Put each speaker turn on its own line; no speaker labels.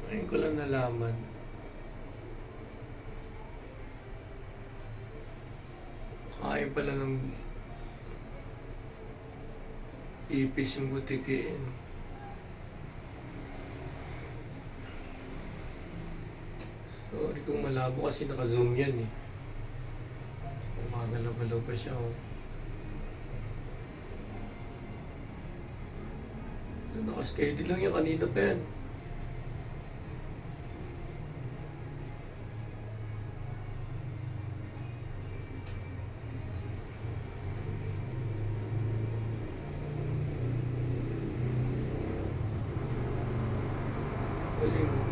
Ngayon ko lang nalaman. Kain pala ng ipis yung butiki. Sorry kung malabo kasi naka-zoom yan eh. Umagalaw-galaw pa siya oh. Naka-steady lang yan, kanina pa yan. Galing.